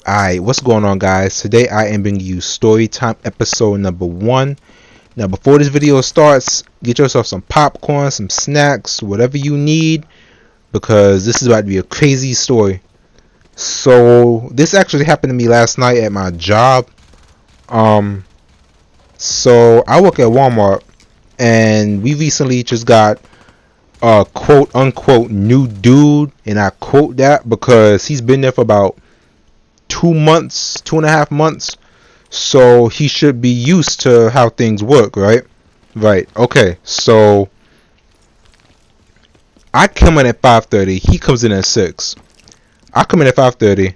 Alright, what's going on, guys? Today I am bringing you story time episode number 1. Now before this video starts, get yourself some popcorn, some snacks, whatever you need, because this is about to be a crazy story. So this actually happened to me last night at my job. So I work at Walmart, and we recently just got a quote unquote new dude, and I quote that because he's been there for about 2.5 months, so he should be used to how things work, right? Okay, so I come in at 5:30, he comes in at 6. I come in at 5:30,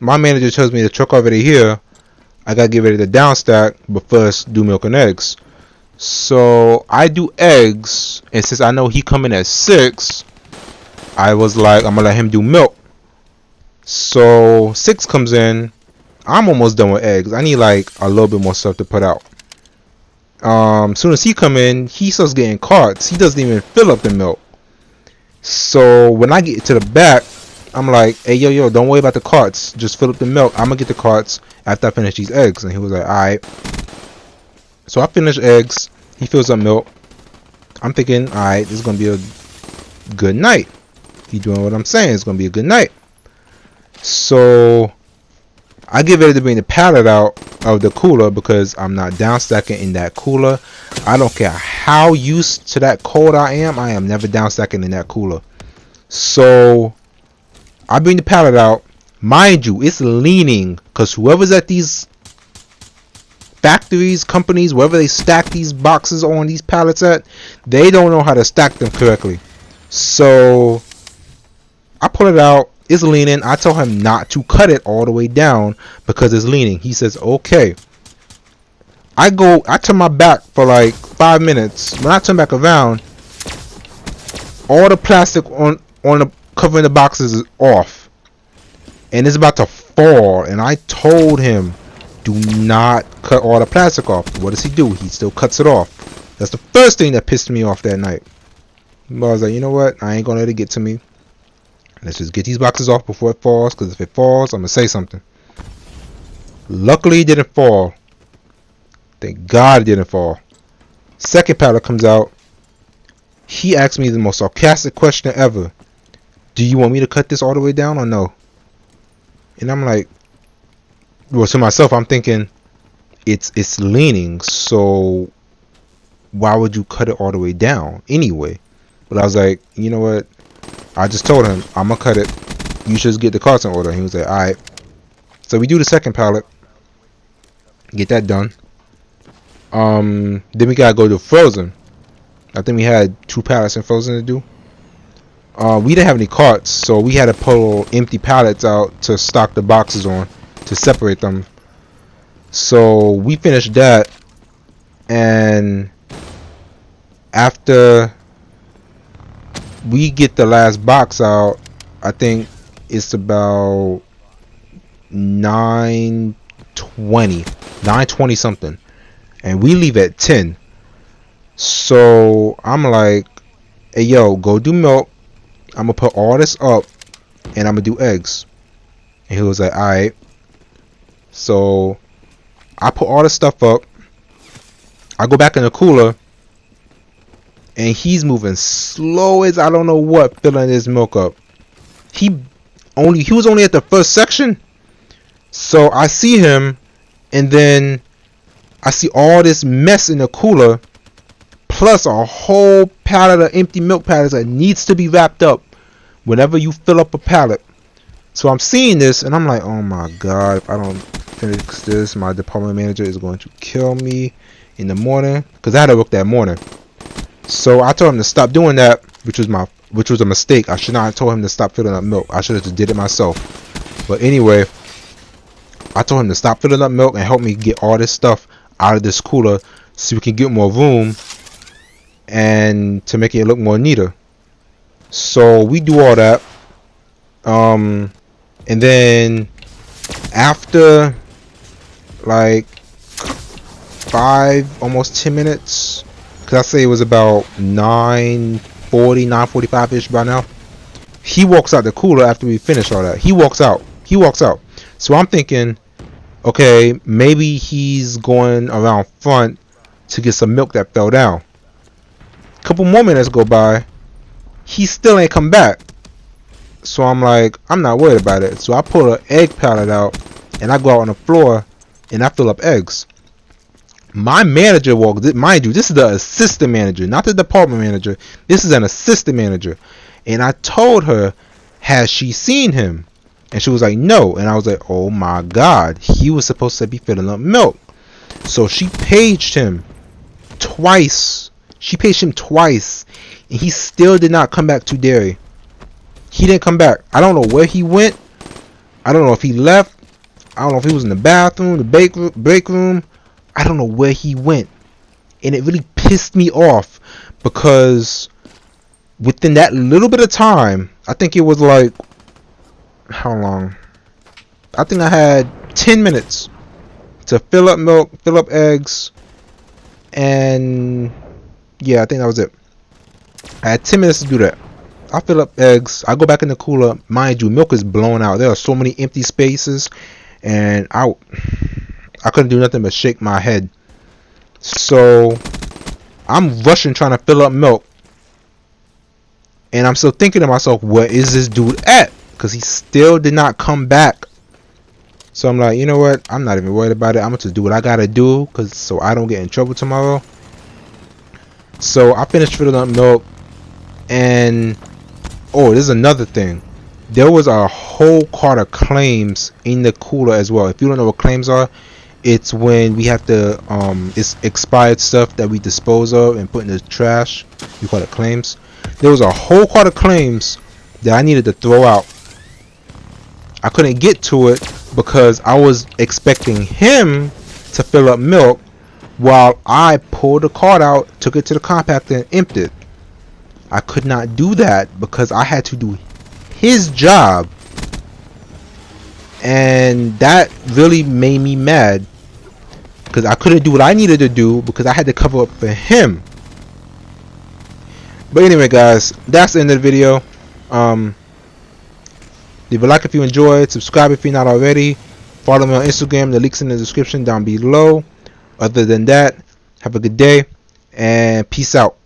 my manager tells me the truck already here, I gotta get ready to downstack, but first do milk and eggs. So I do eggs, and since I know he coming at 6, I was like, I'm gonna let him do milk. So 6 comes in, I'm almost done with eggs. I need like a little bit more stuff to put out. Soon as he come in, he starts getting carts. He doesn't even fill up the milk. So when I get to the back, I'm like, hey, yo, don't worry about the carts, just fill up the milk. I'm gonna get the carts after I finish these eggs. And he was like, alright. So I finish eggs, he fills up milk. I'm thinking, alright, this is gonna be a good night. He doing what I'm saying, it's gonna be a good night. So I get ready to bring the pallet out of the cooler because I'm not downstacking in that cooler. I don't care how used to that cold I am never downstacking in that cooler. So I bring the pallet out. Mind you, it's leaning because whoever's at these factories, companies, wherever they stack these boxes on these pallets at, they don't know how to stack them correctly. So I pull it out. It's leaning. I tell him not to cut it all the way down because it's leaning. He says, okay. I turn my back for like 5 minutes. When I turn back around, all the plastic on the covering the boxes is off. And it's about to fall. And I told him, do not cut all the plastic off. What does he do? He still cuts it off. That's the first thing that pissed me off that night. I was like, you know what? I ain't gonna let it get to me. Let's just get these boxes off before it falls, because if it falls, I'm going to say something. Luckily, it didn't fall. Thank God it didn't fall. Second pallet comes out. He asked me the most sarcastic question ever. Do you want me to cut this all the way down or no? And I'm like, well, to myself, I'm thinking, it's leaning, so why would you cut it all the way down anyway? But I was like, you know what? I just told him, I'm going to cut it. You should just get the carts in order. He was like, alright. So we do the second pallet. Get that done. Then we got to go to frozen. I think we had 2 pallets in frozen to do. We didn't have any carts, so we had to pull empty pallets out to stock the boxes on, to separate them. So we finished that. And after we get the last box out, I think it's about 9:20 something, and we leave at 10. So I'm like, hey yo, go do milk, I'm gonna put all this up and I'm gonna do eggs. And he was like, alright. So I put all the stuff up, I go back in the cooler, and he's moving slow as I don't know what, filling his milk up. He was only at the first section. So I see him, and then I see all this mess in the cooler, plus a whole pallet of empty milk pallets that needs to be wrapped up whenever you fill up a pallet. So I'm seeing this, and I'm like, oh my God, if I don't finish this, my department manager is going to kill me in the morning, because I had to work that morning. So I told him to stop doing that, which was a mistake. I should not have told him to stop filling up milk. I should have just did it myself. But anyway, I told him to stop filling up milk and help me get all this stuff out of this cooler so we can get more room and to make it look more neater. So we do all that. And then after like 5, almost 10 minutes, because I say it was about 9:40, 9:45 ish by now, he walks out the cooler after we finish all that. He walks out. So I'm thinking, okay, maybe he's going around front to get some milk that fell down. Couple more minutes go by, he still ain't come back. So I'm like, I'm not worried about it. So I pull an egg pallet out and I go out on the floor and I fill up eggs. My manager walked in. Mind you, this is the assistant manager, not the department manager. This is an assistant manager. And I told her, has she seen him? And she was like, no. And I was like, oh my God, he was supposed to be filling up milk. So she paged him twice. She paged him twice. And he still did not come back to dairy. He didn't come back. I don't know where he went. I don't know if he left. I don't know if he was in the bathroom, the break room. I don't know where he went. And it really pissed me off because within that little bit of time, I think it was like, how long? I think I had 10 minutes to fill up milk, fill up eggs, and yeah, I think that was it. I had 10 minutes to do that. I fill up eggs. I go back in the cooler. Mind you, milk is blown out. There are so many empty spaces, and I couldn't do nothing but shake my head. So I'm rushing trying to fill up milk, and I'm still thinking to myself, where is this dude at? Because he still did not come back. So I'm like, you know what? I'm not even worried about it. I'm going to do what I gotta do, so I don't get in trouble tomorrow. So I finished filling up milk, and oh, this is another thing. There was a whole cart of claims in the cooler as well. If you don't know what claims are, it's when we have to it's expired stuff that we dispose of and put in the trash. We call it claims. There was a whole cart of claims that I needed to throw out. I couldn't get to it because I was expecting him to fill up milk while I pulled the cart out, took it to the compactor and emptied. I could not do that because I had to do his job, and that really made me mad because I couldn't do what I needed to do because I had to cover up for him. But anyway, guys, that's the end of the video. Leave a like if you enjoyed, subscribe if you're not already, follow me on Instagram, the link's in the description down below. Other than that, have a good day and peace out.